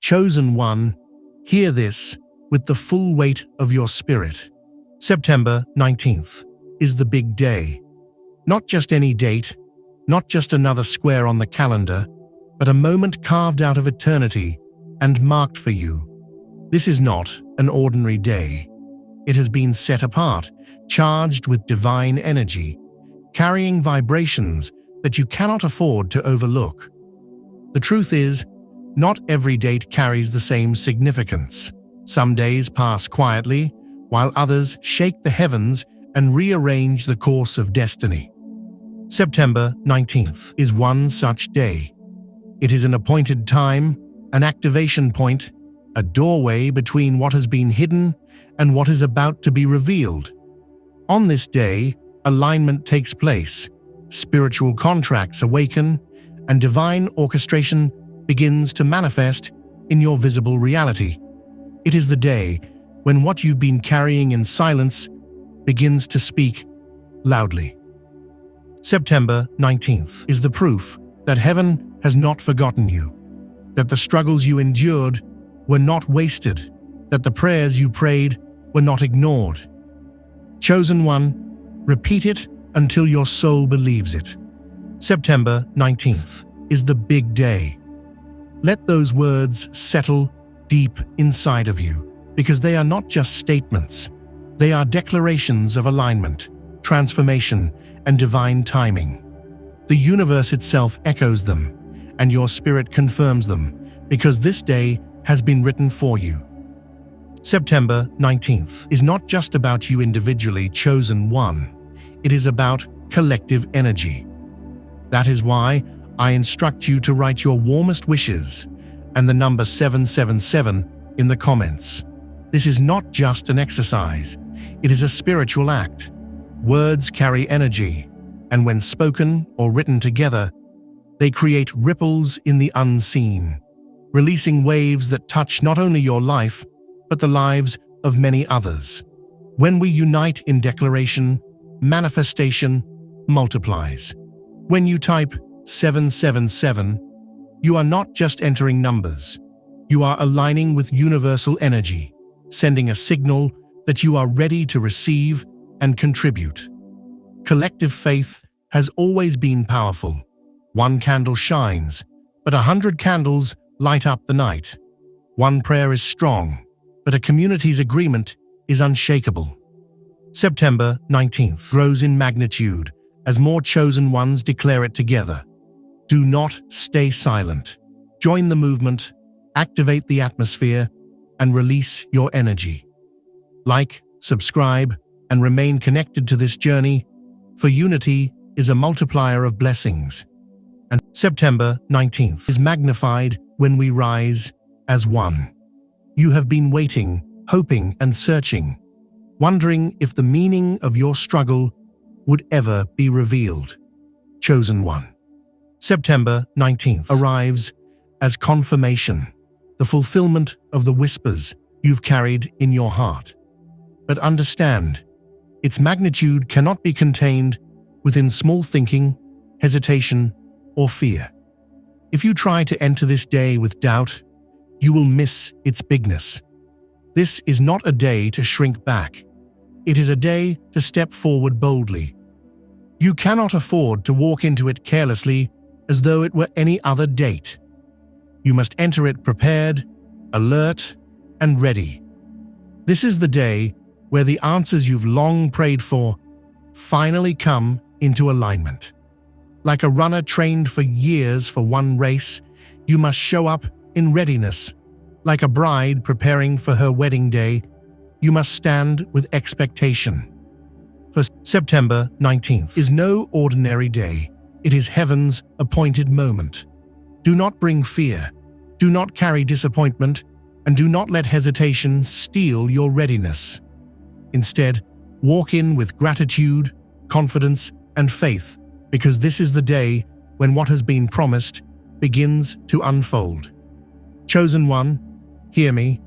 Chosen one, hear this with the full weight of your spirit. September 19th is the big day. Not just any date, not just another square on the calendar, but a moment carved out of eternity and marked for you. This is not an ordinary day. It has been set apart, charged with divine energy, carrying vibrations that you cannot afford to overlook. The truth is, not every date carries the same significance. Some days pass quietly, while others shake the heavens and rearrange the course of destiny. September 19th is one such day. It is an appointed time, an activation point, a doorway between what has been hidden and what is about to be revealed. On this day, alignment takes place, spiritual contracts awaken, and divine orchestration begins to manifest in your visible reality. It is the day when what you've been carrying in silence begins to speak loudly. September 19th is the proof that heaven has not forgotten you, that the struggles you endured were not wasted, that the prayers you prayed were not ignored. Chosen one, repeat it until your soul believes it. September 19th is the big day. Let those words settle deep inside of you, because they are not just statements. They are declarations of alignment, transformation, and divine timing. The universe itself echoes them, and your spirit confirms them, because this day has been written for you. September 19th is not just about you individually, chosen one. It is about collective energy. That is why I instruct you to write your warmest wishes and the number 777 in the comments. This is not just an exercise. It is a spiritual act. Words carry energy, and when spoken or written together, they create ripples in the unseen, releasing waves that touch not only your life, but the lives of many others. When we unite in declaration, manifestation multiplies. When you type 777, you are not just entering numbers. You are aligning with universal energy, sending a signal that you are ready to receive and contribute. Collective faith has always been powerful. One candle shines, but 100 candles light up the night. One prayer is strong, but a community's agreement is unshakable. September 19th grows in magnitude as more chosen ones declare it together. Do not stay silent. Join the movement, activate the atmosphere, and release your energy. Like, subscribe, and remain connected to this journey, for unity is a multiplier of blessings. And September 19th is magnified when we rise as one. You have been waiting, hoping, and searching, wondering if the meaning of your struggle would ever be revealed. Chosen one. September 19th arrives as confirmation, the fulfillment of the whispers you've carried in your heart. But understand, its magnitude cannot be contained within small thinking, hesitation, or fear. If you try to enter this day with doubt, you will miss its bigness. This is not a day to shrink back. It is a day to step forward boldly. You cannot afford to walk into it carelessly as though it were any other date. You must enter it prepared, alert, and ready. This is the day where the answers you've long prayed for finally come into alignment. Like a runner trained for years for one race, you must show up in readiness. Like a bride preparing for her wedding day, you must stand with expectation. For September 19th is no ordinary day. It is heaven's appointed moment. Do not bring fear, do not carry disappointment, and do not let hesitation steal your readiness. Instead, walk in with gratitude, confidence, and faith, because this is the day when what has been promised begins to unfold. Chosen one, hear me.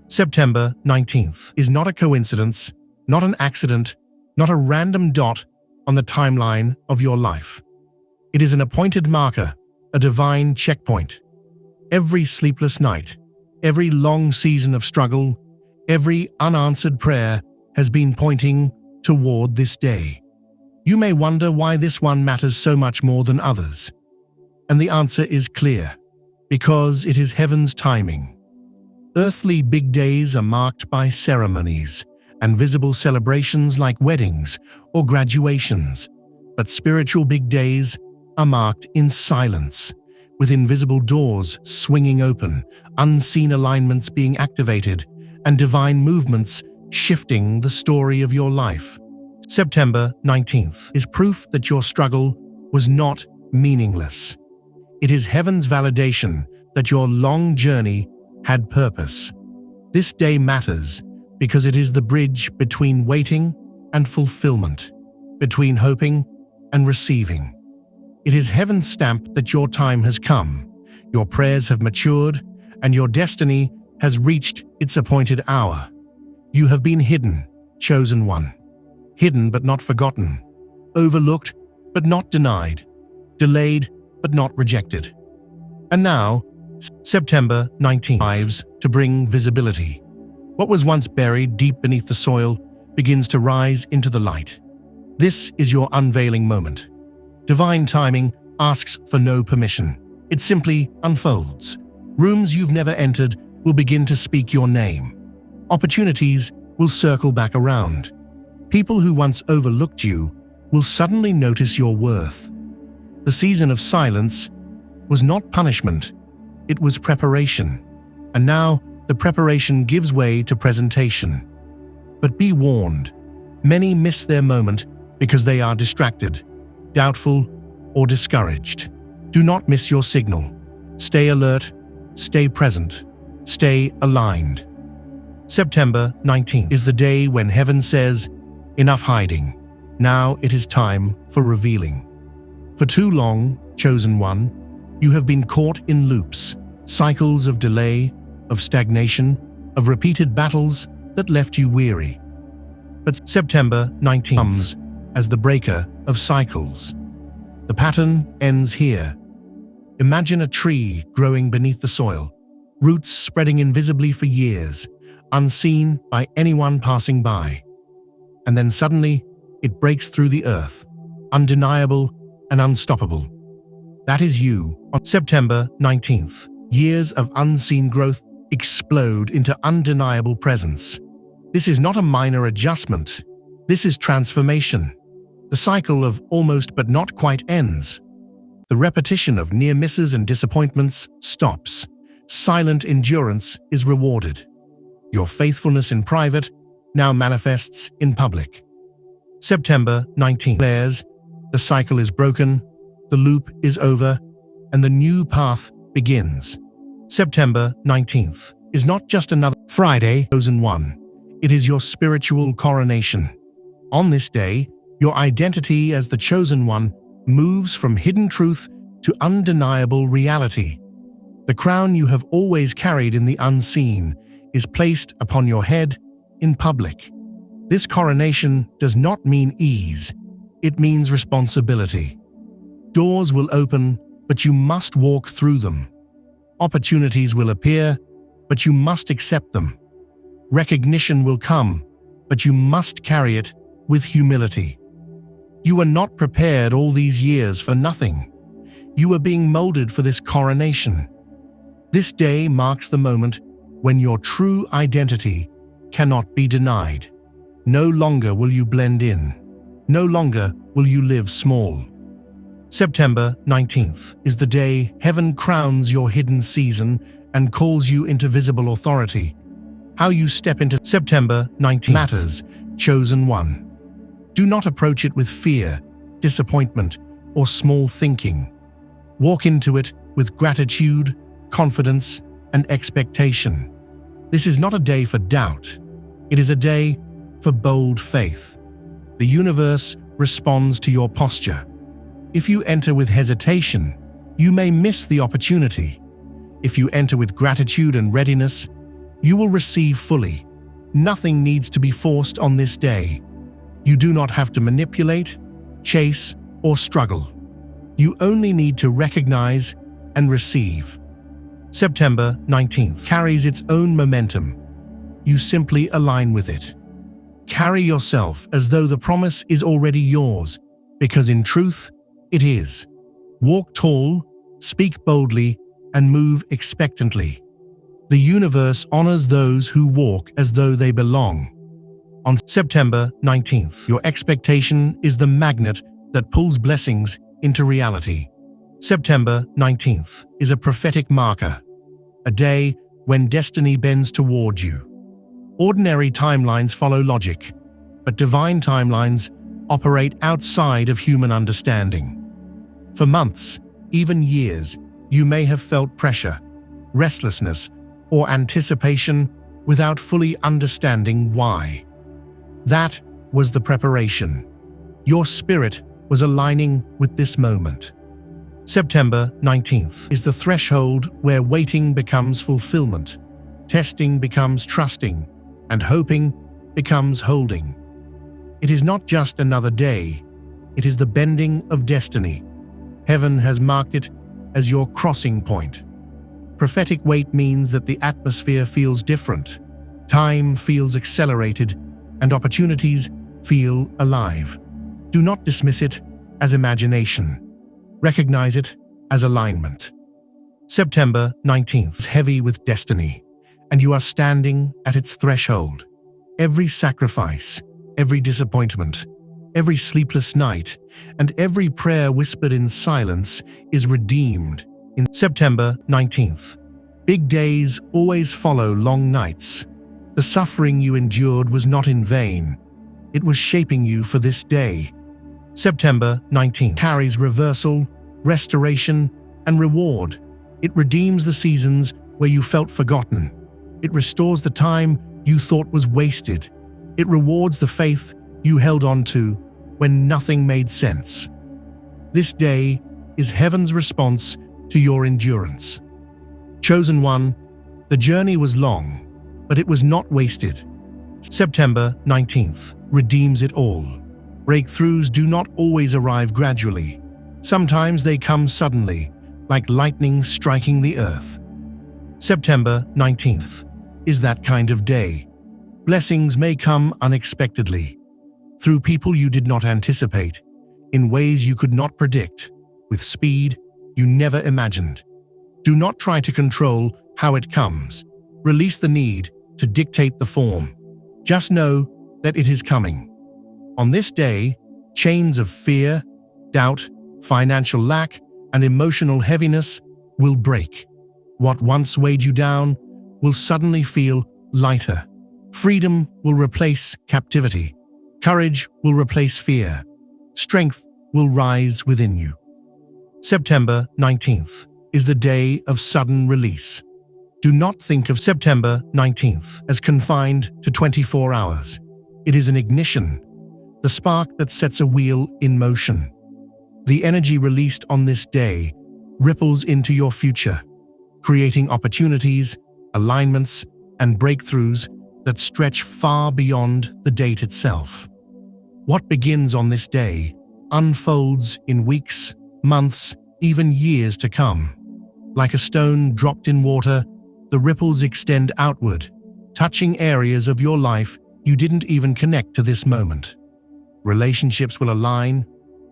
September 19th is not a coincidence, not an accident, not a random dot on the timeline of your life. It is an appointed marker, a divine checkpoint. Every sleepless night, Every long season of struggle, every unanswered prayer has been pointing toward this day. You may wonder why this one matters so much more than others. And the answer is clear: because it is heaven's timing. Earthly big days are marked by ceremonies and visible celebrations like weddings or graduations, but spiritual big days are marked in silence, with invisible doors swinging open, unseen alignments being activated, and divine movements shifting the story of your life. September 19th is proof that your struggle was not meaningless. It is heaven's validation that your long journey had purpose. This day matters because it is the bridge between waiting and fulfillment, between hoping and receiving. It is heaven's stamp that your time has come, your prayers have matured, and your destiny has reached its appointed hour. You have been hidden, chosen one. Hidden but not forgotten. Overlooked but not denied. Delayed but not rejected. And now, September 19th arrives to bring visibility. What was once buried deep beneath the soil begins to rise into the light. This is your unveiling moment. Divine timing asks for no permission. It simply unfolds. Rooms you've never entered will begin to speak your name. Opportunities will circle back around. People who once overlooked you will suddenly notice your worth. The season of silence was not punishment, it was preparation. And now the preparation gives way to presentation. But be warned, many miss their moment because they are distracted, doubtful, or discouraged. Do not miss your signal. Stay alert, stay present, stay aligned. September 19th is the day when heaven says, "Enough hiding. Now it is time for revealing." For too long, chosen one, you have been caught in loops, cycles of delay, of stagnation, of repeated battles that left you weary. But September 19th comes as the breaker of cycles. The pattern ends here. Imagine a tree growing beneath the soil, roots spreading invisibly for years, unseen by anyone passing by. And then suddenly, it breaks through the earth, undeniable and unstoppable. That is you. On September 19th, years of unseen growth explode into undeniable presence. This is not a minor adjustment. This is transformation. The cycle of almost but not quite ends. The repetition of near misses and disappointments stops. Silent endurance is rewarded. Your faithfulness in private now manifests in public. September 19th declares, the cycle is broken, the loop is over, and the new path begins. September 19th is not just another Friday, chosen one. It is your spiritual coronation. On this day, your identity as the chosen one moves from hidden truth to undeniable reality. The crown you have always carried in the unseen is placed upon your head in public. This coronation does not mean ease, it means responsibility. Doors will open, but you must walk through them. Opportunities will appear, but you must accept them. Recognition will come, but you must carry it with humility. You were not prepared all these years for nothing. You are being molded for this coronation. This day marks the moment when your true identity cannot be denied. No longer will you blend in. No longer will you live small. September 19th is the day heaven crowns your hidden season and calls you into visible authority. How you step into September 19th matters, chosen one. Do not approach it with fear, disappointment, or small thinking. Walk into it with gratitude, confidence, and expectation. This is not a day for doubt. It is a day for bold faith. The universe responds to your posture. If you enter with hesitation, you may miss the opportunity. If you enter with gratitude and readiness, you will receive fully. Nothing needs to be forced on this day. You do not have to manipulate, chase, or struggle. You only need to recognize and receive. September 19th carries its own momentum. You simply align with it. Carry yourself as though the promise is already yours, because in truth, it is. Walk tall, speak boldly, and move expectantly. The universe honors those who walk as though they belong. On September 19th, your expectation is the magnet that pulls blessings into reality. September 19th is a prophetic marker, a day when destiny bends toward you. Ordinary timelines follow logic, but divine timelines operate outside of human understanding. For months, even years, you may have felt pressure, restlessness, or anticipation without fully understanding why. That was the preparation. Your spirit was aligning with this moment. September 19th is the threshold where waiting becomes fulfillment, testing becomes trusting, and hoping becomes holding. It is not just another day, it is the bending of destiny. Heaven has marked it as your crossing point. Prophetic wait means that the atmosphere feels different, time feels accelerated, and opportunities feel alive. Do not dismiss it as imagination. Recognize it as alignment. September 19th is heavy with destiny, and you are standing at its threshold. Every sacrifice, every disappointment, every sleepless night, and every prayer whispered in silence is redeemed in September 19th. Big days always follow long nights. The suffering you endured was not in vain. It was shaping you for this day. September 19th carries reversal, restoration, and reward. It redeems the seasons where you felt forgotten. It restores the time you thought was wasted. It rewards the faith you held on to when nothing made sense. This day is heaven's response to your endurance. Chosen one, the journey was long, but it was not wasted. September 19th redeems it all. Breakthroughs do not always arrive gradually. Sometimes they come suddenly, like lightning striking the earth. September 19th is that kind of day. Blessings may come unexpectedly, through people you did not anticipate, in ways you could not predict, with speed you never imagined. Do not try to control how it comes. Release the need to dictate the form. Just know that it is coming. On this day, chains of fear, doubt, financial lack, and emotional heaviness will break. What once weighed you down will suddenly feel lighter. Freedom will replace captivity. Courage will replace fear. Strength will rise within you. September 19th is the day of sudden release. Do not think of September 19th as confined to 24 hours. It is an ignition, the spark that sets a wheel in motion. The energy released on this day ripples into your future, creating opportunities, alignments, and breakthroughs that stretch far beyond the date itself. What begins on this day unfolds in weeks, months, even years to come. Like a stone dropped in water, the ripples extend outward, touching areas of your life you didn't even connect to this moment. Relationships will align,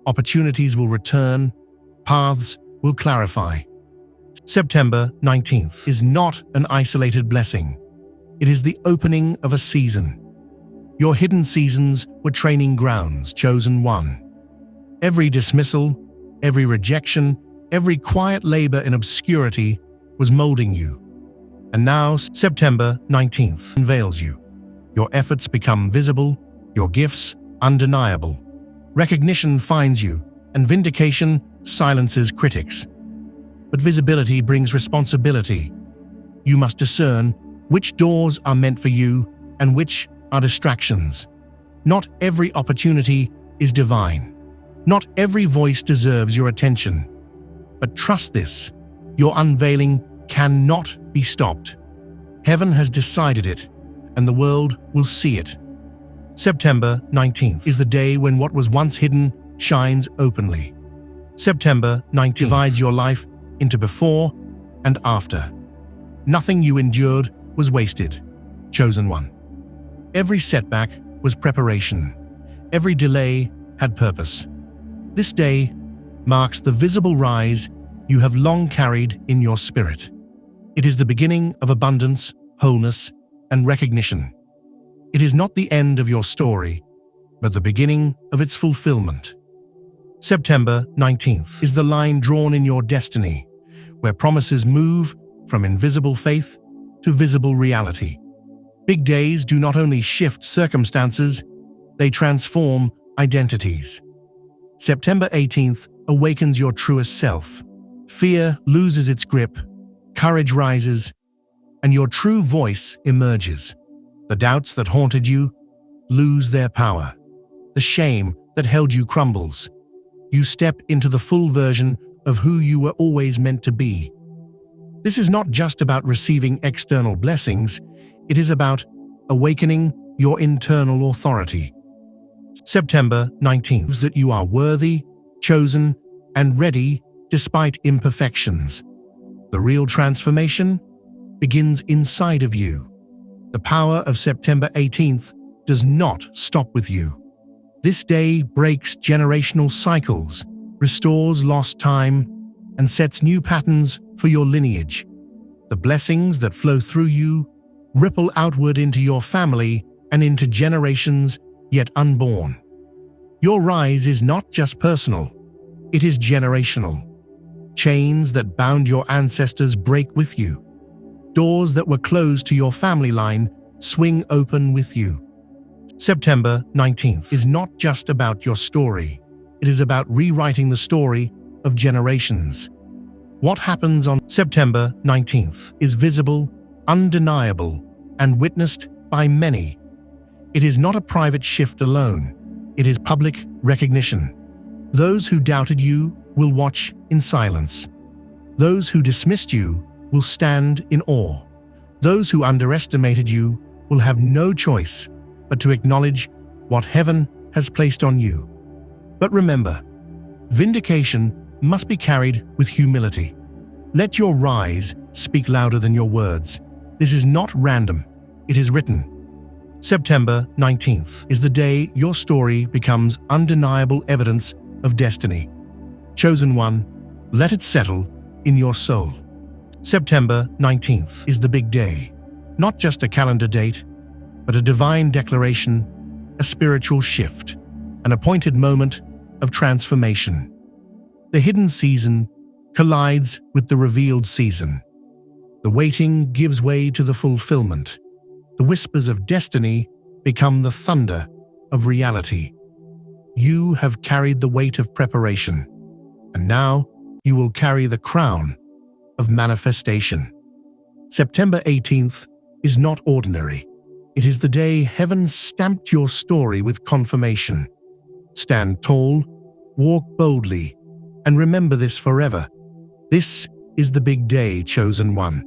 opportunities will return, paths will clarify. September 19th is not an isolated blessing. It is the opening of a season. Your hidden seasons were training grounds, chosen one. Every dismissal, every rejection, every quiet labor in obscurity was molding you. And now, September 19th unveils you. Your efforts become visible, your gifts undeniable. Recognition finds you, and vindication silences critics. But visibility brings responsibility. You must discern which doors are meant for you and which are distractions. Not every opportunity is divine. Not every voice deserves your attention. But trust this, your unveiling cannot be stopped. Heaven has decided it, and the world will see it. September 19th is the day when what was once hidden shines openly. September 19th divides your life into before and after. Nothing you endured was wasted, chosen one. Every setback was preparation. Every delay had purpose. This day marks the visible rise you have long carried in your spirit. It is the beginning of abundance, wholeness, and recognition. It is not the end of your story, but the beginning of its fulfillment. September 19th is the line drawn in your destiny, where promises move from invisible faith to visible reality. Big days do not only shift circumstances, they transform identities. September 18th awakens your truest self. Fear loses its grip, courage rises, and your true voice emerges. The doubts that haunted you lose their power. The shame that held you crumbles. You step into the full version of who you were always meant to be. This is not just about receiving external blessings, it is about awakening your internal authority. September 19th, that you are worthy, chosen, and ready despite imperfections. The real transformation begins inside of you. The power of September 18th does not stop with you. This day breaks generational cycles, restores lost time, and sets new patterns for your lineage. The blessings that flow through you ripple outward into your family and into generations yet unborn. Your rise is not just personal, it is generational. Chains that bound your ancestors break with you. Doors that were closed to your family line swing open with you. September 19th is not just about your story. It is about rewriting the story of generations. What happens on September 19th is visible, undeniable, and witnessed by many. It is not a private shift alone. It is public recognition. Those who doubted you will watch in silence. Those who dismissed you will stand in awe. Those who underestimated you will have no choice but to acknowledge what heaven has placed on you. But remember, vindication must be carried with humility. Let your rise speak louder than your words. This is not random, it is written. September 19th is the day your story becomes undeniable evidence of destiny. Chosen one, let it settle in your soul. September 19th is the big day, not just a calendar date, but a divine declaration, a spiritual shift, an appointed moment of transformation. The hidden season collides with the revealed season. The waiting gives way to the fulfillment. The whispers of destiny become the thunder of reality. You have carried the weight of preparation, and now you will carry the crown of manifestation. September 18th is not ordinary. It is the day heaven stamped your story with confirmation. Stand tall, walk boldly, and remember this forever. This is the big day, chosen one.